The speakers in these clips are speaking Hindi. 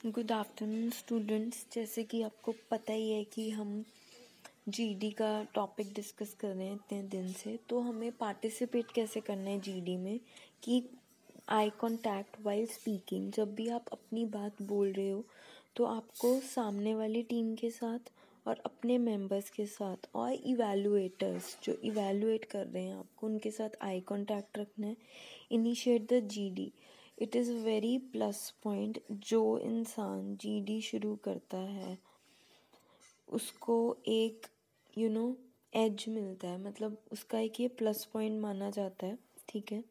Good afternoon students. जैसे कि आपको पता ही है कि हम जीडी का टॉपिक डिस्कस कर रहे हैं इतने दिन से, तो हमें पार्टिसिपेट कैसे करना है जीडी में कि आई कांटेक्ट वाइल स्पीकिंग। जब भी आप अपनी बात बोल रहे हो तो आपको सामने वाली टीम के साथ और अपने मेंबर्स के साथ और इवैल्यूएटर्स जो इवैल्यूएट कर रहे हैं आपको उनके साथ आई कांटेक्ट रखना है। Initiate the GD. It is very plus point. जो इंसान जीडी शुरू करता है उसको एक एज मिलता है, मतलब उसका एक ये प्लस पॉइंट माना जाता है। ठीक है।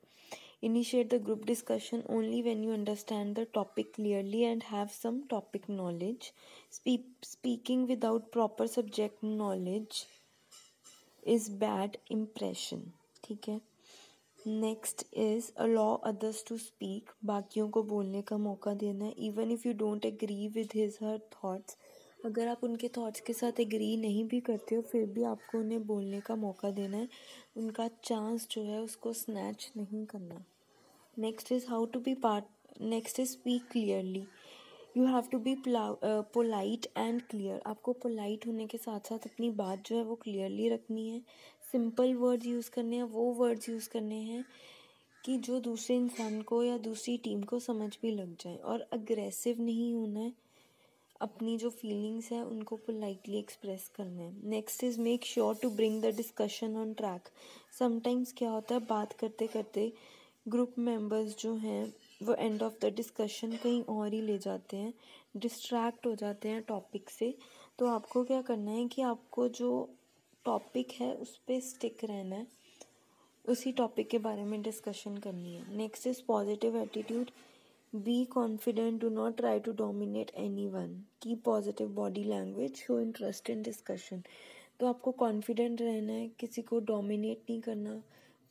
Initiate the group discussion only when you understand the topic clearly and have some topic knowledge. Speaking without proper subject knowledge is bad impression. ठीक है। Next is allow others to speak. बाकियों को बोलने का मौका देना है। Even if you don't agree with his her thoughts, अगर आप उनके थॉट्स के साथ एग्री नहीं भी करते हो फिर भी आपको उन्हें बोलने का मौका देना है। उनका चांस जो है उसको स्नैच नहीं करना। Next is how to be part next is speak clearly. You have to be polite and clear. आपको पोलाइट होने के साथ साथ अपनी बात जो है वो क्लियरली रखनी है। सिंपल वर्ड्स यूज़ करने हैं, वो वर्ड्स यूज़ करने हैं कि जो दूसरे इंसान को या दूसरी टीम को समझ भी लग जाए। और अग्रेसिव नहीं होना है। अपनी जो फीलिंग्स है उनको पोलाइटली एक्सप्रेस करना है। Next is make sure to bring the discussion on track. Sometimes क्या होता है, बात करते करते ग्रुप मेंबर्स जो हैं वो एंड ऑफ द डिस्कशन कहीं और ही ले जाते हैं, डिस्ट्रैक्ट हो जाते हैं टॉपिक से। तो आपको क्या करना है कि आपको जो टॉपिक है उस पर स्टिक रहना है, उसी टॉपिक के बारे में डिस्कशन करनी है। Next is positive attitude. Be confident, do not try to dominate anyone. Keep positive body language, show interest in discussion. तो आपको कॉन्फिडेंट रहना है, किसी को डोमिनेट नहीं करना।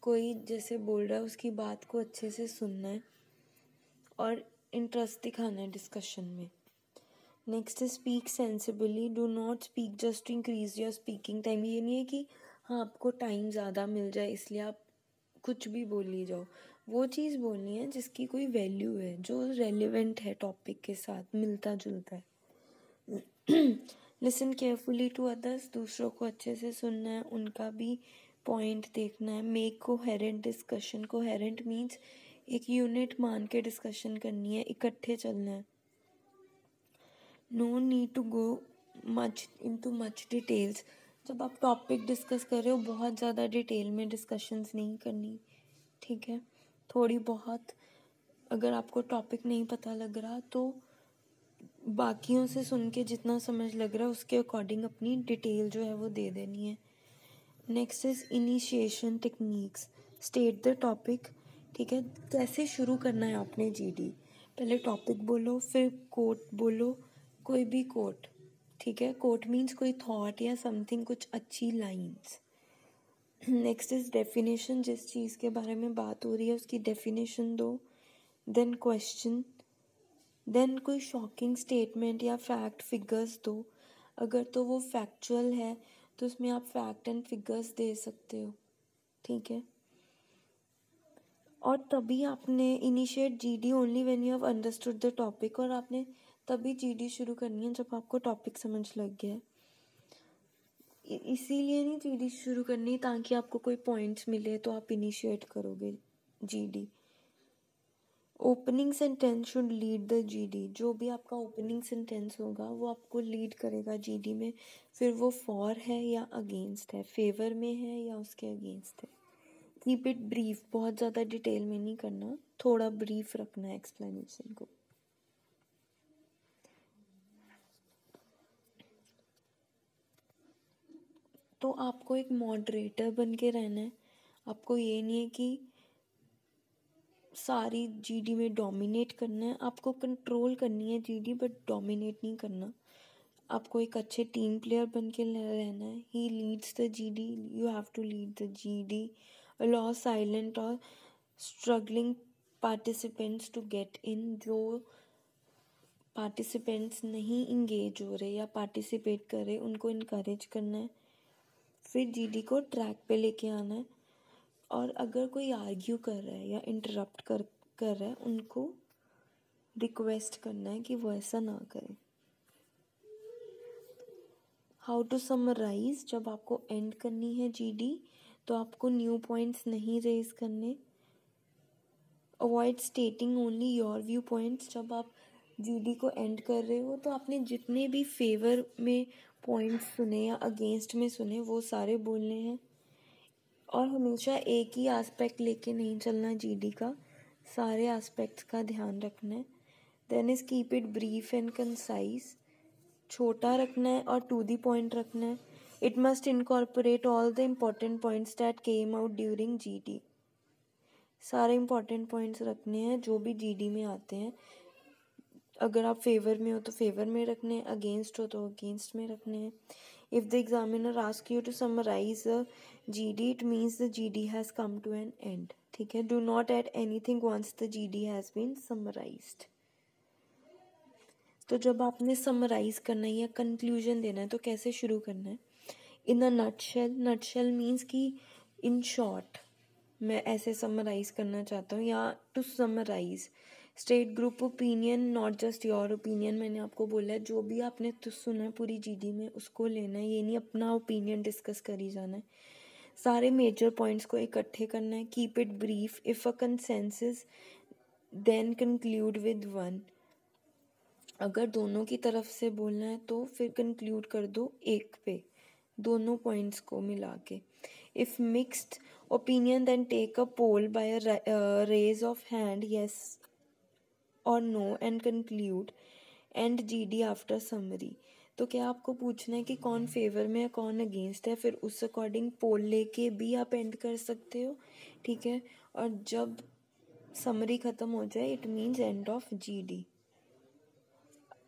कोई जैसे बोल रहा है उसकी बात को अच्छे से सुनना है और इंटरेस्ट दिखाना है डिस्कशन में। Next is speak sensibly. Do not speak just to increase your speaking time. ये नहीं है कि हाँ आपको टाइम ज़्यादा मिल जाए इसलिए आप कुछ भी बोल ही जाओ। वो चीज़ बोलनी है जिसकी कोई वैल्यू है, जो रेलिवेंट है टॉपिक के साथ, मिलता जुलता है। Listen carefully to others. दूसरों को अच्छे से सुनना है, उनका भी पॉइंट देखना है। Make coherent discussion. Coherent means एक यूनिट मान के डिस्कशन करनी है, इकट्ठे चलना है। No need to go much into much details. जब आप टॉपिक डिस्कस कर रहे हो बहुत ज़्यादा डिटेल में डिस्कशंस नहीं करनी। ठीक है। थोड़ी बहुत, अगर आपको टॉपिक नहीं पता लग रहा तो बाकियों से सुन के जितना समझ लग रहा है उसके अकॉर्डिंग अपनी डिटेल जो है वो दे देनी है। Next is initiation techniques. State the topic. ठीक है। कैसे शुरू करना है आपने जीडी, पहले टॉपिक बोलो, फिर कोट बोलो, कोई भी कोट। ठीक है। कोट मीन्स कोई थॉट या समथिंग, कुछ अच्छी लाइन्स। Next is definition. जिस चीज़ के बारे में बात हो रही है उसकी डेफिनेशन दो। Then question. देन कोई शॉकिंग स्टेटमेंट या फैक्ट फिगर्स दो। अगर तो वो फैक्चुअल है तो उसमें आप फैक्ट एंड फिगर्स दे सकते हो। ठीक है। और तभी आपने initiate GD only when you have understood the topic. और आपने तभी जीडी शुरू करनी है जब आपको टॉपिक समझ लग गया है। इसीलिए नहीं जीडी शुरू करनी ताकि आपको कोई पॉइंट्स मिले तो आप इनिशिएट करोगे GD. Opening sentence should lead the GD. जो भी आपका ओपनिंग सेंटेंस होगा वो आपको लीड करेगा जीडी में। फिर वो फॉर है या अगेंस्ट है, फेवर में है या उसके अगेंस्ट है। Keep it brief. बहुत ज़्यादा डिटेल में नहीं करना, थोड़ा ब्रीफ रखना है एक्सप्लेनेशन को। तो आपको एक मॉडरेटर बन के रहना है। आपको ये नहीं है कि सारी जीडी में डोमिनेट करना है, आपको कंट्रोल करनी है जीडी बट डोमिनेट नहीं करना। आपको एक अच्छे टीम प्लेयर बन के रहना है। He leads the GD, you have to lead the GD. Allow silent और struggling participants to get in. जो पार्टिसिपेंट्स नहीं इंगेज हो रहे या पार्टिसिपेट कर रहे उनको इनकरेज करना है। फिर जीडी को ट्रैक पे लेके आना है। और अगर कोई आर्ग्यू कर रहा है या इंटरप्ट कर रहा है उनको रिक्वेस्ट करना है कि वो ऐसा ना करें। हाउ टू समराइज, जब आपको एंड करनी है जीडी तो आपको न्यू पॉइंट्स नहीं रेज करने। Avoid स्टेटिंग only your view points, जब आप जीडी को एंड कर रहे हो तो आपने जितने भी फेवर में पॉइंट्स सुने या अगेंस्ट में सुने वो सारे बोलने हैं। और हमेशा एक ही एस्पेक्ट लेके नहीं चलना जीडी का, सारे एस्पेक्ट्स का ध्यान रखना है। Then is keep it brief and concise, छोटा रखना है और टू द पॉइंट रखना है। It must incorporate all the important points that came out during GD, सारे इम्पॉर्टेंट पॉइंट्स रखने हैं जो भी जीडी में आते हैं। अगर आप फेवर में हो तो फेवर में रखने हैं, अगेंस्ट हो तो अगेंस्ट में रखने हैं। If the examiner ask you to summarise GD it means the GD has come to an end, ठीक है। Do not add anything once the GD has been summarised. तो जब आपने समराइज करना है या कंक्लूजन देना है तो कैसे शुरू करना है? इन अ नटशेल, नटशेल मीन्स कि इन शॉर्ट मैं ऐसे समराइज करना चाहता हूँ, या to summarise state group opinion not just your opinion. मैंने आपको बोला है जो भी आपने तो सुना पूरी जीडी में उसको लेना है, ये नहीं अपना ओपिनियन डिस्कस करी जाना है। सारे मेजर पॉइंट्स को इकट्ठे करना है। Keep it brief, if a consensus then conclude with one, अगर दोनों की तरफ से बोलना है तो फिर कंक्लूड कर दो एक पे, दोनों पॉइंट्स को मिला के। If mixed opinion then take a poll by a raise of hand yes और no and conclude and GD after summary. तो क्या आपको पूछना है कि कौन फेवर में है कौन अगेंस्ट है, फिर उस अकॉर्डिंग पोल लेके भी आप एंड कर सकते हो, ठीक है। और जब समरी ख़त्म हो जाए it means end of GD.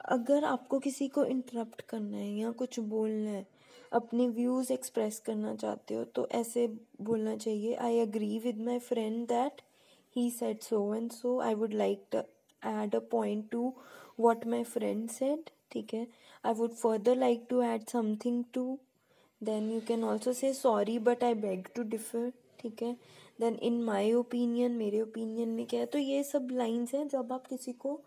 अगर आपको किसी को इंटरप्ट करना है या कुछ बोलना है, अपने व्यूज़ एक्सप्रेस करना चाहते हो तो ऐसे बोलना चाहिए, I agree with my friend that he said so and so, I would like to add a point to what my friend said, ठीक है। I would further like to add something to, then you can also say sorry but I beg to differ, ठीक है। देन इन माई ओपिनियन, मेरे ओपिनियन में क्या है। तो ये सब लाइन्स हैं जब आप किसी को,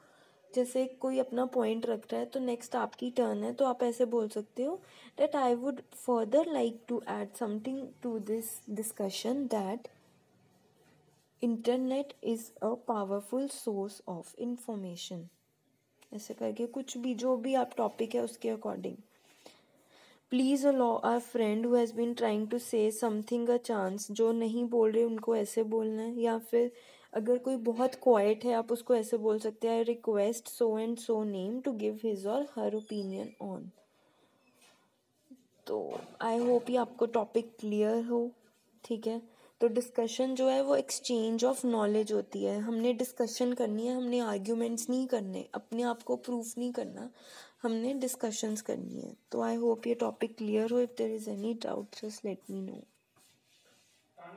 जैसे कोई अपना पॉइंट रख रहा है तो नेक्स्ट आपकी टर्न है तो आप ऐसे बोल सकते हो that I would further like to add something to this discussion that internet is a powerful source of information, ऐसे करके कुछ भी जो भी आप टॉपिक है उसके according. Please allow our friend who has been trying to say something a chance, जो नहीं बोल रहे उनको ऐसे बोलना है। या फिर अगर कोई बहुत क्वाइट है आप उसको ऐसे बोल सकते हैं, I request so and so name to give his or her opinion on. तो आई होप ये आपको टॉपिक क्लियर हो, ठीक है। तो डिस्कशन जो है वो एक्सचेंज ऑफ नॉलेज होती है, हमने डिस्कशन करनी है, हमने आर्ग्यूमेंट्स नहीं करने, अपने आप को प्रूफ नहीं करना, हमने डिस्कशंस करनी है। तो आई होप ये टॉपिक क्लियर हो। If there is any doubt just let me no.